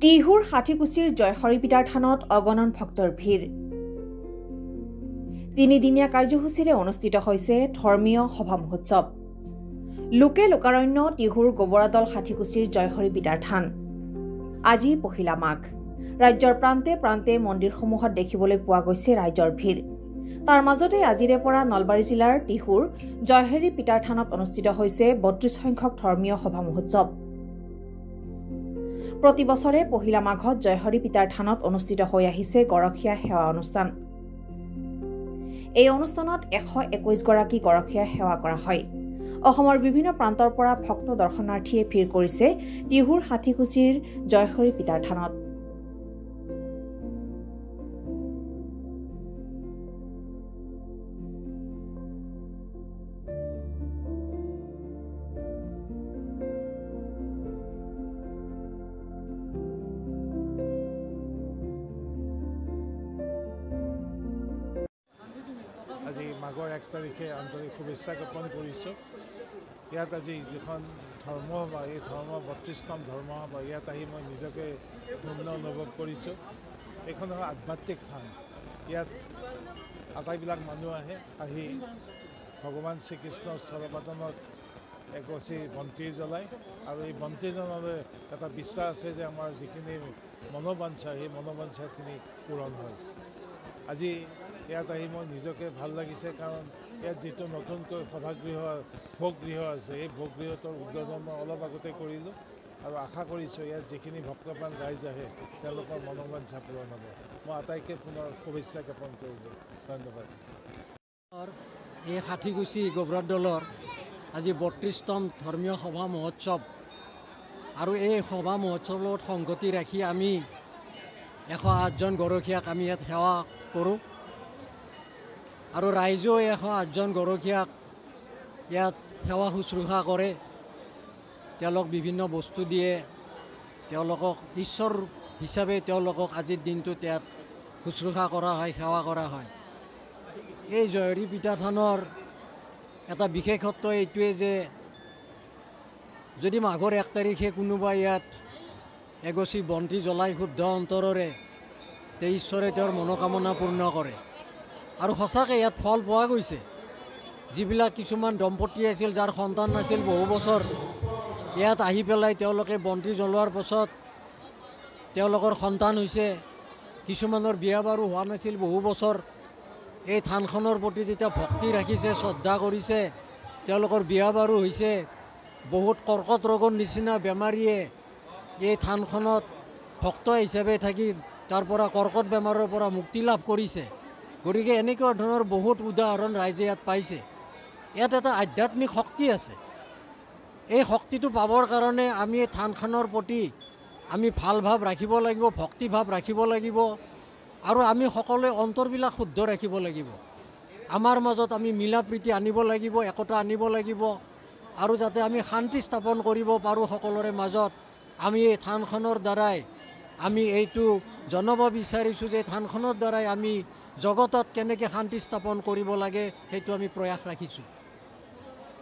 টিহুৰ ষাঠিকুছিৰ জয়হৰি পিতাৰ থানত অগণন ভক্তৰ ভিৰ। তিনিদিনীয়া কাৰ্যসূচীৰে অনুষ্ঠিত হৈছে ধৰ্মীয় সভা মহোৎসৱ। লোকে লোকাৰণ্য টিহুৰ গোবৰাদল ষাঠিকুছিৰ জয়হৰি পিতাৰ থান। আজি পহিলা মাঘ। ৰাজ্যৰ প্ৰান্তে প্ৰান্তে মন্দিৰসমূহত দেখিবলৈ পোৱা গৈছে ৰাইজৰ ভিৰ। তাৰ মাজতে আজিৰে পৰা নলবাৰী জিলাৰ টিহুৰ জয়হৰি পিতাৰ থানত অনুষ্ঠিত হৈছে ৩২ সংখ্যক ধৰ্মীয় সভা মহোৎসৱ। প্ৰতি বছৰে পহিলা মাঘত জয়হৰি পিতাৰ থানত অনুষ্ঠিত হৈ আহিছে গৰখীয়া সেৱা অনুষ্ঠান। এই অনুষ্ঠানত ১২১ গৰাকী গৰখীয়া সেৱা কৰা হয়। অসমৰ বিভিন্ন প্ৰান্তৰ পৰা ভক্ত দৰ্শনাৰ্থীয়ে ভিৰ কৰিছে টিহুৰ ষাঠিকুছিৰ জয়হৰি পিতাৰ থানত। আজি মাঘৰ ১ তাৰিখে আন্তৰিক শুভেচ্ছা জ্ঞাপন কৰিছোঁ। ইয়াত আজি যিখন ধৰ্মসভা, এই ৩২তম ধৰ্মসভা, ইয়াত আহি মই নিজকে পূৰ্ণ অনুভৱ কৰিছোঁ। এইখন হ'ল আধ্যাত্মিক স্থান। ইয়াত আটাইবিলাক মানুহ আহি ভগৱান শ্ৰীকৃষ্ণৰ চৰণত এগছি বন্তি জ্বলায় আৰু এই বন্তি জ্বলালে এটা বিশ্বাস আছে যে আমাৰ যিখিনি মনোবাঞ্ছা, সেই মনোবাঞ্ছাখিনি পূৰণ হয়। আজি ইয়াত আহি মই নিজকে ভাল লাগিছে, কাৰণ ইয়াত যিটো নতুনকৈ সভাগৃহ ভোগগৃহ আছে, এই ভোগগৃহটোৰ উদ্বোধন মই অলপ আগতে কৰিলোঁ আৰু আশা কৰিছোঁ ইয়াত যিখিনি ভক্তপ্ৰাণ ৰাইজ আহে তেওঁলোকৰ মনোবাঞ্ছা পূৰণ হ'ব। মই আটাইকে পুনৰ শুভেচ্ছা জ্ঞাপন কৰিলোঁ। ধন্যবাদ। এই ষাঠিকুছি গোবৰাদলৰ আজি ৩২তম ধৰ্মীয় সভা মহোৎসৱ আৰু এই সভা মহোৎসৱৰ লগত সংগতি ৰাখি আমি ১০৮জন গৰখীয়াক আমি ইয়াত সেৱা কৰোঁ আৰু ৰাইজেও ১০৮জন গৰখীয়াক ইয়াত সেৱা শুশ্ৰূষা কৰে। তেওঁলোক বিভিন্ন বস্তু দিয়ে, তেওঁলোকক ঈশ্বৰ হিচাপে তেওঁলোকক আজিৰ দিনটোত ইয়াত শুশ্ৰূষা কৰা হয়, সেৱা কৰা হয়। এই জয়হৰি পিতা থানৰ এটা বিশেষত্ব এইটোৱে যে যদি মাঘৰ ১ তাৰিখে কোনোবা ইয়াত এগছি বন্তি জ্বলাই শুদ্ধ অন্তৰেৰে তে ঈশ্বৰে তেওঁৰ মনোকামনা পূৰ্ণ কৰে। আৰু সঁচাকৈ ইয়াত ফল পোৱা গৈছে। যিবিলাক কিছুমান দম্পতী আছিল, যাৰ সন্তান নাছিল বহু বছৰ, ইয়াত আহি পেলাই তেওঁলোকে বন্তি জ্বলোৱাৰ পাছত তেওঁলোকৰ সন্তান হৈছে। কিছুমানৰ বিয়া বাৰু হোৱা নাছিল বহু বছৰ। এই থানখনৰ প্ৰতি যেতিয়া ভক্তি ৰাখিছে, শ্ৰদ্ধা কৰিছে, তেওঁলোকৰ বিয়া বাৰু হৈছে। বহুত কৰ্কট ৰোগৰ নিচিনা বেমাৰীয়ে এই থানখনত ভক্ত হিচাপে থাকি তাৰ পৰা কৰ্কট বেমাৰৰ পৰা মুক্তি লাভ কৰিছে। গতিকে এনেকুৱা ধৰণৰ বহুত উদাহৰণ ৰাইজে ইয়াত পাইছে। ইয়াত এটা আধ্যাত্মিক শক্তি আছে। এই শক্তিটো পাবৰ কাৰণে আমি এই থানখনৰ প্ৰতি আমি ভাল ভাৱ ৰাখিব লাগিব, ভক্তিভাৱ ৰাখিব লাগিব আৰু আমি সকলোৱে অন্তৰবিলাক শুদ্ধ ৰাখিব লাগিব। আমাৰ মাজত আমি মিলা প্ৰীতি আনিব লাগিব, একতা আনিব লাগিব আৰু যাতে আমি শান্তি স্থাপন কৰিব পাৰোঁ সকলোৰে মাজত। আমি এই থানখনৰ দ্বাৰাই আমি এইটো জনাব বিচাৰিছোঁ যে থানখনৰ দ্বাৰাই আমি জগতত কেনেকৈ শান্তি স্থাপন কৰিব লাগে সেইটো আমি প্ৰয়াস ৰাখিছোঁ।